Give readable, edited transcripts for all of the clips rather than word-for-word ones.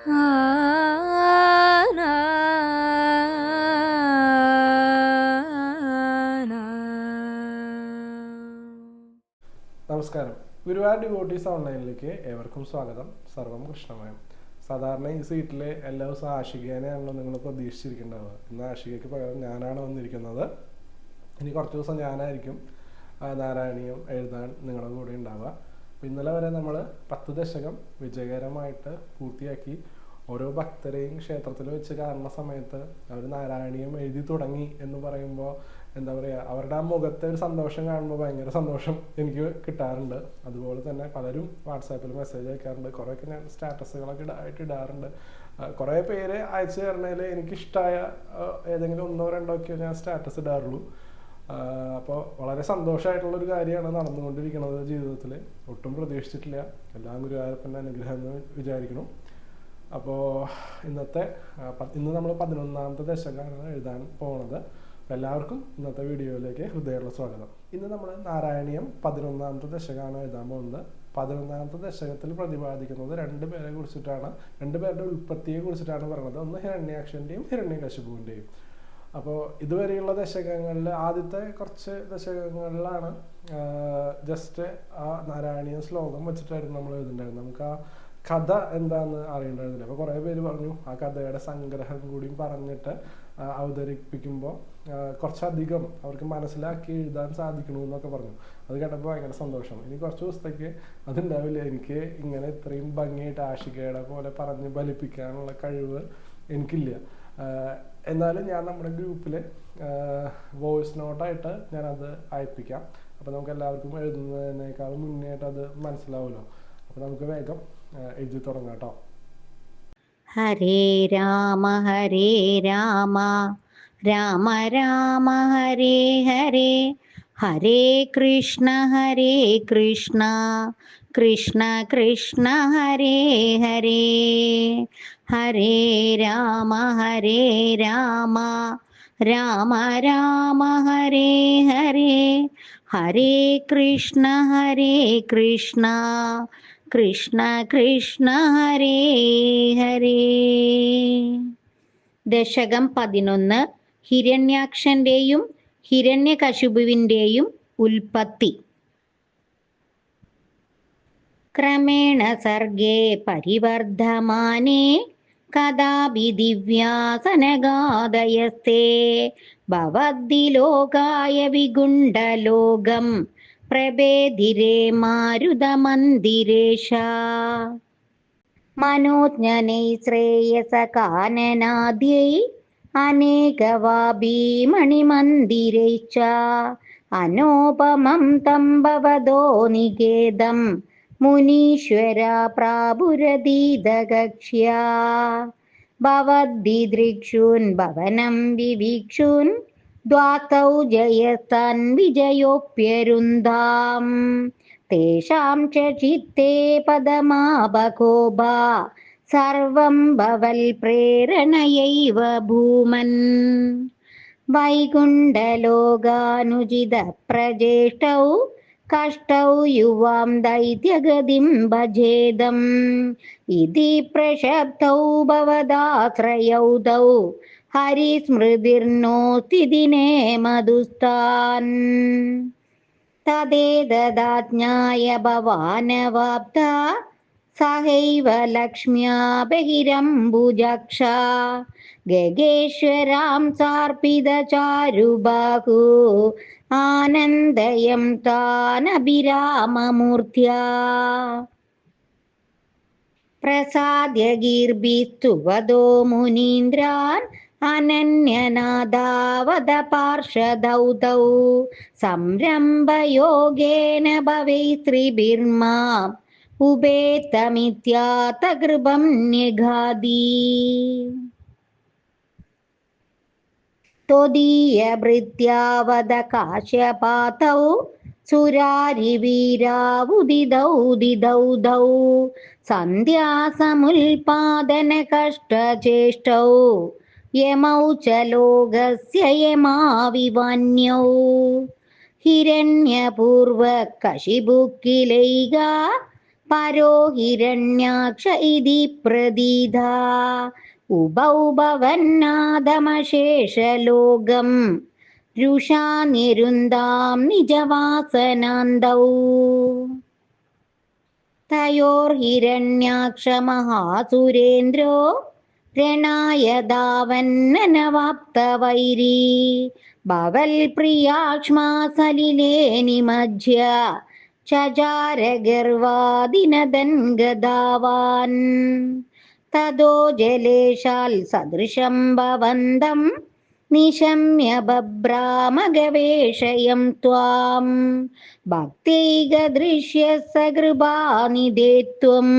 നമസ്കാരം. ഗുരുവായൂർ ഡിവോട്ടീസ് ഓൺലൈനിലേക്ക് ഏവർക്കും സ്വാഗതം. സർവം കൃഷ്ണമയം. സാധാരണ ഈ സീറ്റിൽ എല്ലാ ദിവസവും ആഷികേനെയാണല്ലോ നിങ്ങൾ പ്രതീക്ഷിച്ചിരിക്കേണ്ടത്. ഇന്ന് ആഷികയ്ക്ക് പകരം ഞാനാണ് വന്നിരിക്കുന്നത്. ഇനി കുറച്ച് ദിവസം ഞാനായിരിക്കും നാരായണീയം എഴുതാൻ നിങ്ങളുടെ കൂടെ ഉണ്ടാവുക. അപ്പോൾ ഇന്നലെ വരെ നമ്മൾ 10 ദശകം വിജയകരമായിട്ട് പൂർത്തിയാക്കി. ഓരോ ഭക്തരെയും ക്ഷേത്രത്തിൽ വെച്ച് കാണുന്ന സമയത്ത് അവർ നാരായണീയം എഴുതി തുടങ്ങി എന്ന് പറയുമ്പോൾ എന്താ പറയുക, അവരുടെ ആ മുഖത്തെ ഒരു സന്തോഷം കാണുമ്പോൾ ഭയങ്കര സന്തോഷം എനിക്ക് കിട്ടാറുണ്ട്. അതുപോലെ തന്നെ പലരും വാട്സാപ്പിൽ മെസ്സേജ് അയക്കാറുണ്ട്. കുറേയൊക്കെ ഞാൻ സ്റ്റാറ്റസുകളൊക്കെ ഇടാറുണ്ട്. കുറേ പേര് അയച്ചു തരണേൽ എനിക്കിഷ്ടമായ ഏതെങ്കിലും 1-2 ഒക്കെ ഞാൻ സ്റ്റാറ്റസ് ഇടാറുള്ളൂ. അപ്പോൾ വളരെ സന്തോഷമായിട്ടുള്ളൊരു കാര്യമാണ് നടന്നുകൊണ്ടിരിക്കുന്നത് ജീവിതത്തിൽ. ഒട്ടും പ്രതീക്ഷിച്ചിട്ടില്ല. എല്ലാം ഗുരുവായൂരപ്പൻ്റെ അനുഗ്രഹം എന്ന് വിചാരിക്കണം. അപ്പോൾ ഇന്ന് നമ്മൾ 11ാമത്തെ ദശകമാണ് എഴുതാൻ പോകുന്നത്. അപ്പോൾ എല്ലാവർക്കും ഇന്നത്തെ വീഡിയോയിലേക്ക് ഹൃദയമുള്ള സ്വാഗതം. ഇന്ന് നമ്മൾ നാരായണീയം 11ാമത്തെ ദശകമാണ് എഴുതാൻ പോകുന്നത്. 11ാമത്തെ ദശകത്തിൽ പ്രതിപാദിക്കുന്നത് 2 പേരെ കുറിച്ചിട്ടാണ്, 2 പേരുടെ ഉൽപ്പത്തിയെ കുറിച്ചിട്ടാണ് പറയുന്നത്. ഒന്ന് ഹിരണ്യാക്ഷൻ്റെയും ഹിരണ്യകശിപുവിൻ്റെയും. അപ്പോൾ ഇതുവരെയുള്ള ദശകങ്ങളിൽ ആദ്യത്തെ കുറച്ച് ദശകങ്ങളിലാണ് ജസ്റ്റ് ആ നാരായണീയ ശ്ലോകം വെച്ചിട്ടായിരുന്നു നമ്മൾ എഴുതുന്നുണ്ടായിരുന്നത്. നമുക്ക് ആ കഥ എന്താണെന്ന് അറിയേണ്ടതില്ല. അപ്പോൾ കുറേ പേര് പറഞ്ഞു ആ കഥയുടെ സംഗ്രഹം കൂടിയും പറഞ്ഞിട്ട് അവതരിപ്പിക്കുമ്പോൾ കുറച്ചധികം അവർക്ക് മനസ്സിലാക്കി എഴുതാൻ സാധിക്കണമെന്നൊക്കെ പറഞ്ഞു. അത് കേട്ടപ്പോൾ ഭയങ്കര സന്തോഷം. ഇനി കുറച്ച് ദിവസത്തേക്ക് അതുണ്ടാവില്ല. എനിക്ക് ഇങ്ങനെ ഇത്രയും ഭംഗിയായിട്ട് ആഷികയുടെ പോലെ പറഞ്ഞ് ഫലിപ്പിക്കാനുള്ള കഴിവ് എനിക്കില്ല. എന്നാലും ഞാൻ നമ്മുടെ ഗ്രൂപ്പിൽ വോയിസ് നോട്ടായിട്ട് ഞാനത് അയപ്പിക്കാം. അപ്പോൾ നമുക്ക് എല്ലാവർക്കും എഴുതുന്നതിനേക്കാളും മുന്നേ ആയിട്ട് അത് മനസ്സിലാവുമല്ലോ. അപ്പോൾ നമുക്ക് വേഗം എഴുതി തുടങ്ങാം കേട്ടോ. ഹരേ രാമ രാമ രാമ ഹരേ ഹരേ, ഹരേ കൃഷ്ണ കൃഷ്ണ കൃഷ്ണ ഹരേ ഹരേ. ഹരേ രാമ രാമ രാമ ഹരേ ഹരേ, ഹരേ കൃഷ്ണ കൃഷ്ണ കൃഷ്ണ ഹരേ ഹരേ. ദശകം 11. ഹിരണ്യാക്ഷന്റെയും ഹിരണ്യകശിപുവിന്റെയും ഉൽപ്പത്തി. ക്രമേണ സർഗേ പരിവർദ്ധമാനേ കഥാപി ദിവ്യാസനഗാദയസ്തേ ഭവദ്ദി ലോകായ വിഗുണ്ടലോകം പ്രഭേദിരേ മാരുതമന്ദിരേശ. മനോജ്ഞനൈ ശ്രേയസകാനനാദ്യൈ അനേകവാപീ മണിമന്ദിരൈശ്ച അനോപമം തം ഭവതോ നികേതം മുനീശ്വര പ്രാപുരതീതകക്ഷ്യാ. ഭവദ്ദിദൃക്ഷൂൻ ഭവനം വിവീക്ഷൂൻ ദ്വാതൗ ജയസ്താൻ വിജയോപ്യരുന്ധാം. തേഷാം ച ചിത്തേ പദമാപകോപാ സർവം ഭവൽ പ്രേരണയൈവ ഭൂമൻ. വൈകുണ്ഠലോകാനുജിത പ്രജേഷ്ടൗ കഷ്ടൗ യുവാം ദൈത്യഗതിം ഭജേദം ഇതി പ്രശബ്ദൗ ഭവദാശ്രയൗ തൗ ഹരിസ്മൃതിർനോസ്തി ദിനേ മധുസ്ഥാൻ. തദേതദാജ്ഞായ ഭവാനവാപ്ത സഹൈവ ലക്ഷ്മ്യാ ബഹിരംബുജാക്ഷ ഗഗേശ്വരാം സാർപ്പിത ചാരുബാഹു ആനന്ദയം താനഭിരാമമൂർത്യാ. പ്രസാദ്യ ഗീർഭിസ്തുവദോ മുനീന്ദ്രാൻ അനന്യനാദാവത പാർഷദൗ തൗ സംരംഭയോഗേന ഭവൈസ്ത്രീഭിർമാ ഉപേതമിത്യാതകൃപം ന്യഗാദി. ത്വദീയഭൃത്യാവത കാശ്യപാതൗ സുരാരിവീരാവുദിതൗ സന്ധ്യാസമുൽപാദന കഷ്ടചേഷ്ടൗ യമൗ ച ലോകസ്യ യമാവിവാന്യൗ. ഹിരണ്യപൂർവ കശിപുക്കിലൈക പരോ ഹിരണ്യാക്ഷ ഇതി പ്രതീതാ ഉഭൗ ഭവന്നാദമശേഷലോകം രുഷാ നിരുന്താം നിജവാസനാന്തൗ തയോർഹിരണ്യാക്ഷ മഹാസുരേന്ദ്രോ രണായ ധാവന്നനവാപ്തവൈരീ ഭവൽ പ്രിയാക്ഷ്മാ സലിലേ നിമജ്യ ചചാര ഗർവാദിനദൻ ഗദാവാൻ തതോ ജലേശാൽ സദൃശം ഭവന്തം നിശമ്യ ബഭ്രാമഗവേഷയം ത്വാം ഭക്തൈകദൃശ്യ സകൃപാനിധേത്വം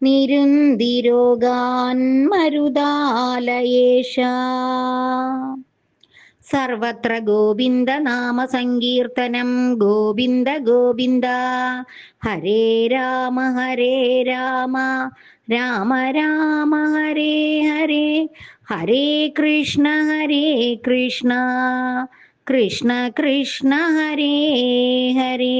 നിരുന്തിരോഗാൻ മരുദാലയേഷ. സർവത്ര ഗോവിന്ദ നാമ സങ്കീർത്തനം ഗോവിന്ദ ഗോവിന്ദ. ഹരേ രാമ രാമ രാമ ഹരേ ഹരേ, ഹരേ കൃഷ്ണ കൃഷ്ണ കൃഷ്ണ ഹരേ ഹരേ.